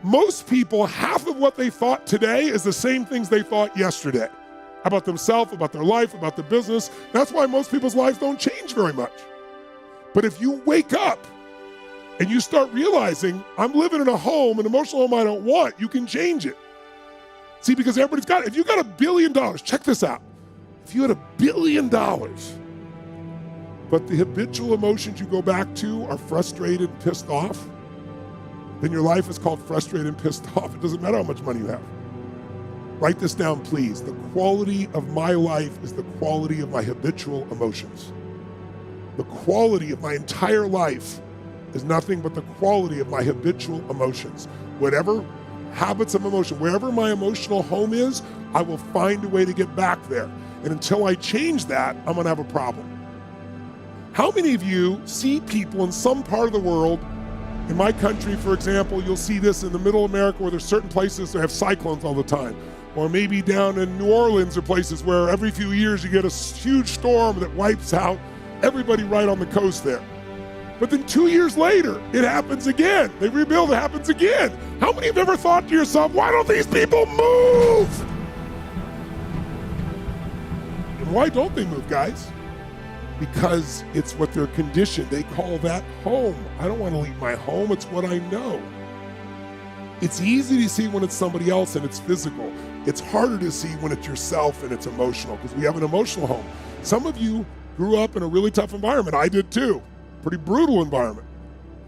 Most people, half of what they thought today is the same things they thought yesterday about themselves, about their life, about their business. That's why most people's lives don't change very much. But if you wake up and you start realizing, I'm living in a home, an emotional home I don't want, you can change it. See, because everybody's got it. If you got $1 billion, check this out. If you had $1 billion, but the habitual emotions you go back to are frustrated and pissed off, then your life is called frustrated and pissed off. It doesn't matter how much money you have. Write this down, please. The quality of my life is the quality of my habitual emotions. The quality of my entire life is nothing but the quality of my habitual emotions. Whatever habits of emotion, wherever my emotional home is, I will find a way to get back there. And until I change that, I'm gonna have a problem. How many of you see people in some part of the world, in my country, for example, you'll see this in the middle of America where there's certain places that have cyclones all the time. Or maybe down in New Orleans or places where every few years you get a huge storm that wipes out everybody right on the coast there. But then 2 years later, it happens again. They rebuild, it happens again. How many have ever thought to yourself, why don't these people move? And why don't they move, guys? Because it's what they're conditioned. They call that home. I don't want to leave my home, it's what I know. It's easy to see when it's somebody else and it's physical. It's harder to see when it's yourself and it's emotional, because we have an emotional home. Some of you grew up in a really tough environment. I did too. Pretty brutal environment.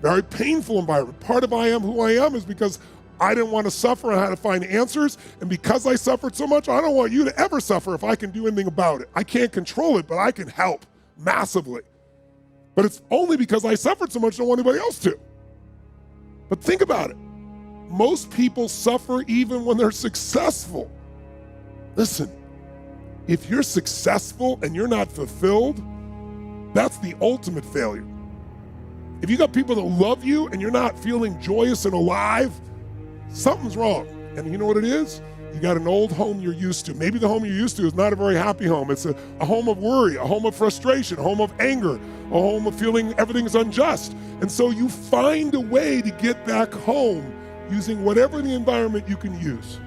Very painful environment. Part of I am who I am is because I didn't want to suffer. I had to find answers. And because I suffered so much, I don't want you to ever suffer if I can do anything about it. I can't control it, but I can help massively. But it's only because I suffered so much, I don't want anybody else to. But think about it. Most people suffer even when they're successful. Listen, if you're successful and you're not fulfilled, that's the ultimate failure. If you got people that love you and you're not feeling joyous and alive, something's wrong. And you know what it is? You got an old home you're used to. Maybe the home you're used to is not a very happy home. It's a home of worry, a home of frustration, a home of anger, a home of feeling everything's unjust. And so you find a way to get back home using whatever the environment you can use.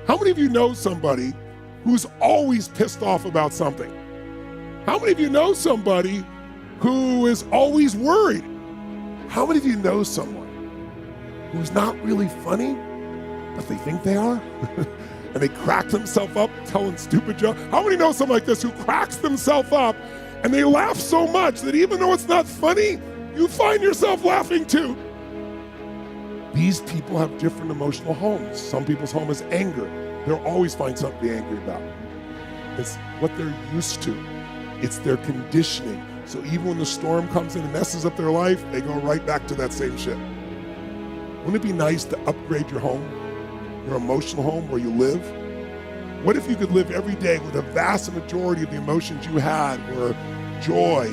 How many of you know somebody who's always pissed off about something? How many of you know somebody who is always worried? How many of you know someone who's not really funny, but they think they are? And they crack themselves up telling stupid jokes? How many know someone like this who cracks themselves up and they laugh so much that even though it's not funny, you find yourself laughing too? These people have different emotional homes. Some people's home is anger. They'll always find something to be angry about. It's what they're used to. It's their conditioning. So even when the storm comes in and messes up their life, they go right back to that same shit. Wouldn't it be nice to upgrade your home, your emotional home where you live? What if you could live every day with a vast majority of the emotions you had were joy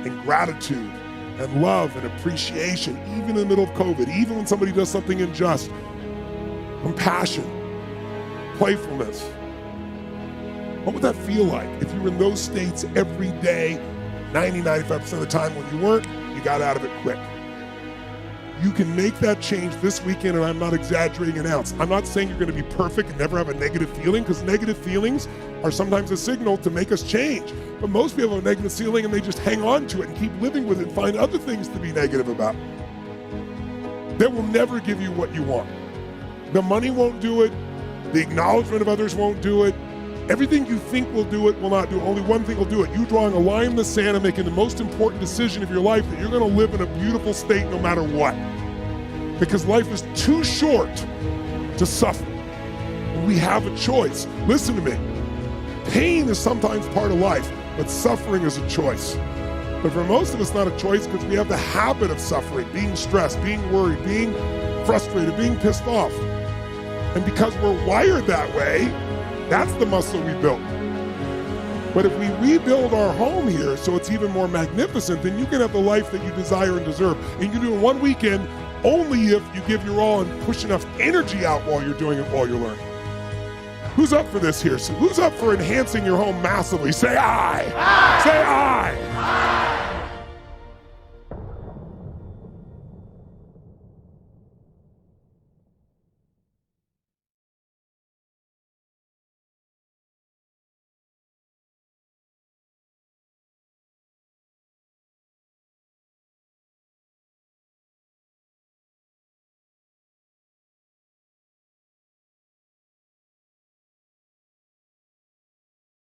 and gratitude and love and appreciation, even in the middle of COVID, even when somebody does something unjust, compassion, playfulness? What would that feel like if you were in those states every day, 90-95% of the time? When you weren't, you got out of it quick. You can make that change this weekend, and I'm not exaggerating an ounce. I'm not saying you're going to be perfect and never have a negative feeling, because negative feelings are sometimes a signal to make us change. But most people have a negative feeling and they just hang on to it and keep living with it and find other things to be negative about. That will never give you what you want. The money won't do it. The acknowledgement of others won't do it. Everything you think will do it will not do it. Only one thing will do it. You drawing a line in the sand and making the most important decision of your life that you're going to live in a beautiful state no matter what. Because life is too short to suffer. We have a choice. Listen to me. Pain is sometimes part of life, but suffering is a choice. But for most of us, not a choice, because we have the habit of suffering, being stressed, being worried, being frustrated, being pissed off. And because we're wired that way, that's the muscle we built. But if we rebuild our home here so it's even more magnificent, then you can have the life that you desire and deserve. And you can do it in one weekend only if you give your all and push enough energy out while you're doing it, while you're learning. Who's up for this here? So who's up for enhancing your home massively? Say aye. Aye. Say aye. Aye.